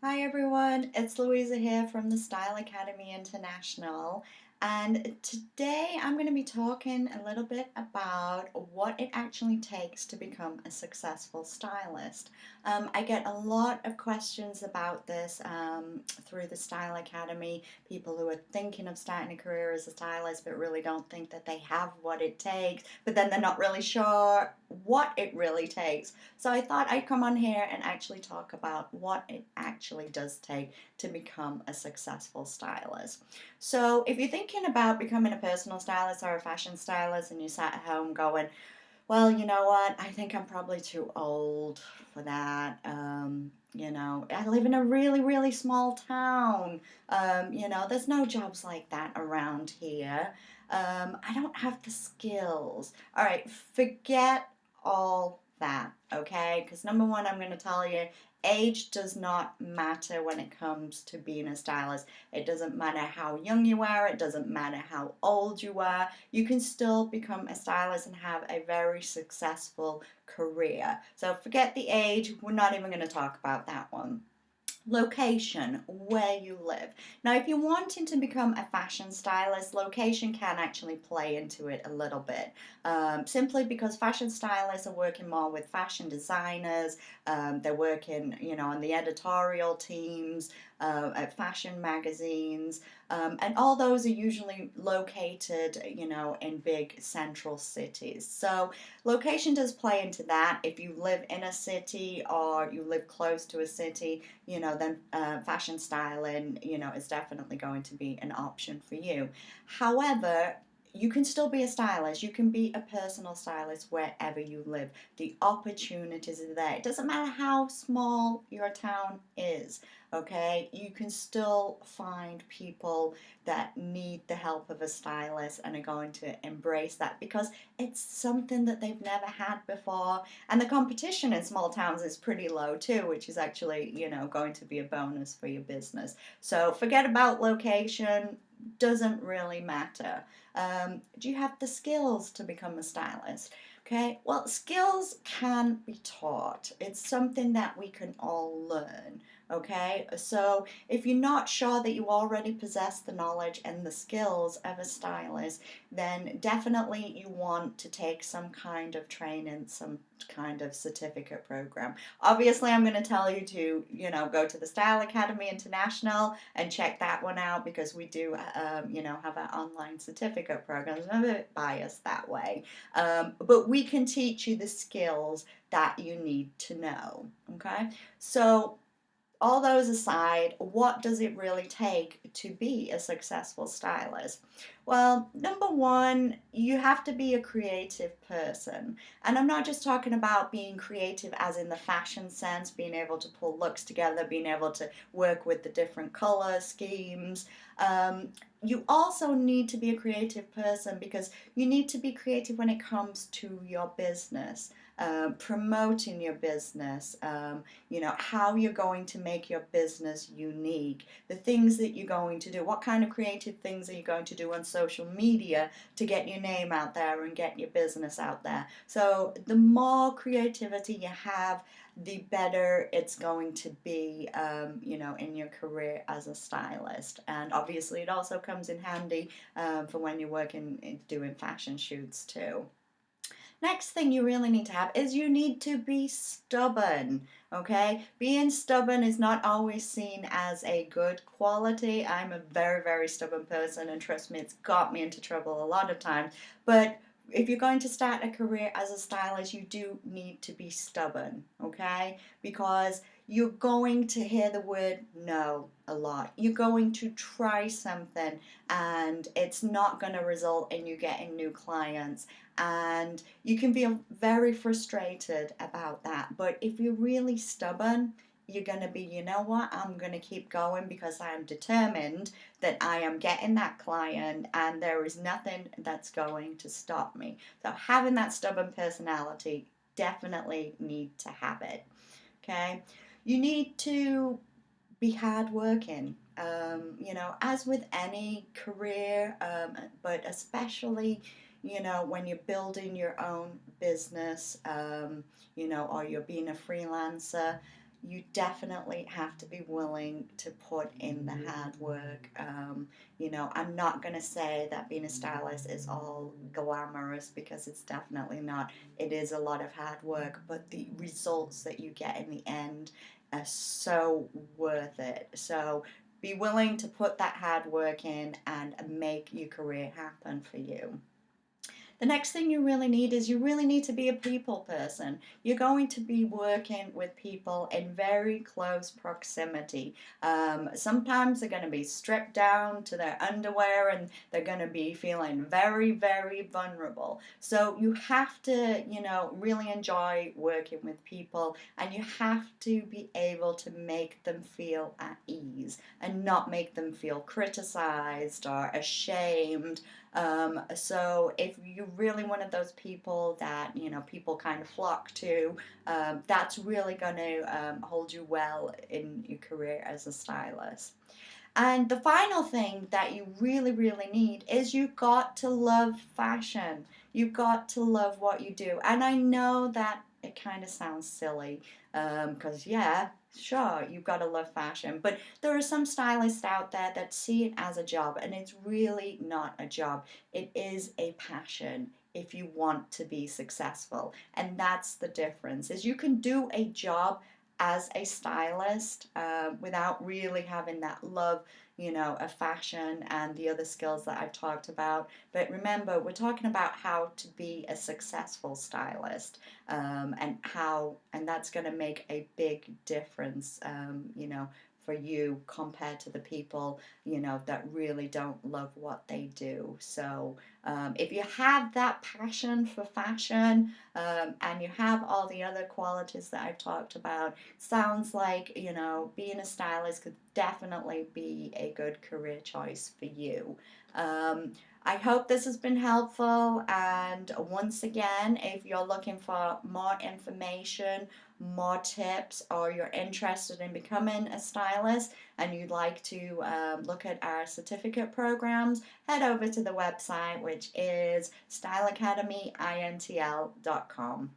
Hi everyone, it's Louisa here from the Style Academy International, and today I'm going to be talking a little bit about what it actually takes to become a successful stylist. I get a lot of questions about this through the Style Academy, people who are thinking of starting a career as a stylist but really don't think that they have what it takes, but then they're not really sure what it really takes. So I thought I'd come on here and actually talk about what it actually does take to become a successful stylist. So if you're thinking about becoming a personal stylist or a fashion stylist and you sat at home going, well, you know what, I think I'm probably too old for that. I live in a really, really small town. There's no jobs like that around here. I don't have the skills. All right, forget all that, okay? Because number one, I'm going to tell you, age does not matter when it comes to being a stylist. It doesn't matter how young you are, it doesn't matter how old you are. You can still become a stylist and have a very successful career. So forget the age, we're not even going to talk about that one. Location, where you live. Now, if you're wanting to become a fashion stylist, location can actually play into it a little bit. Simply because fashion stylists are working more with fashion designers, they're working, on the editorial teams, at fashion magazines, and all those are usually located, in big central cities. So location does play into that. If you live in a city or you live close to a city, then fashion styling, is definitely going to be an option for you. However, you can still be a stylist. You can be a personal stylist wherever you live. The opportunities are there. It doesn't matter how small your town is, okay? You can still find people that need the help of a stylist and are going to embrace that because it's something that they've never had before. And the competition in small towns is pretty low too, which is actually, going to be a bonus for your business. So forget about location, doesn't really matter. Do you have the skills to become a stylist? Okay, well, skills can be taught. It's something that we can all learn. Okay, so if you're not sure that you already possess the knowledge and the skills of a stylist, then definitely you want to take some kind of training, some kind of certificate program. Obviously, I'm going to tell you to, go to the Style Academy International and check that one out because we do, have our online certificate programs. I'm a bit biased that way. But we can teach you the skills that you need to know. Okay, so all those aside, what does it really take to be a successful stylist? Well, number one, you have to be a creative person. And I'm not just talking about being creative as in the fashion sense, being able to pull looks together, being able to work with the different color schemes. You also need to be a creative person because you need to be creative when it comes to your business. Promoting your business, how you're going to make your business unique, the things that you're going to do, what kind of creative things are you going to do on social media to get your name out there and get your business out there. So the more creativity you have, the better it's going to be, in your career as a stylist. And obviously it also comes in handy for when you're working, doing fashion shoots too. Next thing you really need to have is you need to be stubborn, okay? Being stubborn is not always seen as a good quality. I'm a very, very stubborn person, and trust me, it's got me into trouble a lot of times. But if you're going to start a career as a stylist, you do need to be stubborn, okay? Because you're going to hear the word no a lot. You're going to try something and it's not going to result in you getting new clients, and you can be very frustrated about that. But if you're really stubborn, you're going to be, you know what, I'm going to keep going because I'm determined that I am getting that client and there is nothing that's going to stop me. So having that stubborn personality, definitely need to have it. Okay, you need to be hardworking. As with any career, but especially, when you're building your own business, or you're being a freelancer, you definitely have to be willing to put in the hard work. I'm not going to say that being a stylist is all glamorous, because it's definitely not. It is a lot of hard work, but the results that you get in the end are so worth it. So be willing to put that hard work in and make your career happen for you. The next thing you really need is you really need to be a people person. You're going to be working with people in very close proximity. Sometimes they're going to be stripped down to their underwear, and they're going to be feeling very, very vulnerable. So you have to, really enjoy working with people, and you have to be able to make them feel at ease and not make them feel criticized or ashamed. So if you're really one of those people that people kind of flock to, that's really going to hold you well in your career as a stylist. And the final thing that you really, really need is you've got to love fashion. You've got to love what you do. And I know that it kind of sounds silly, because, yeah, sure, you've got to love fashion. But there are some stylists out there that see it as a job, and it's really not a job. It is a passion if you want to be successful. And that's the difference, is you can do a job as a stylist, without really having that love, of fashion and the other skills that I've talked about. But remember, we're talking about how to be a successful stylist, and that's going to make a big difference, for you compared to the people, that really don't love what they do. So if you have that passion for fashion, and you have all the other qualities that I've talked about, sounds like, being a stylist could definitely be a good career choice for you. Um, I hope this has been helpful. And once again, if you're looking for more information, more tips, or you're interested in becoming a stylist and you'd like to look at our certificate programs, head over to the website, which is styleacademyintl.com.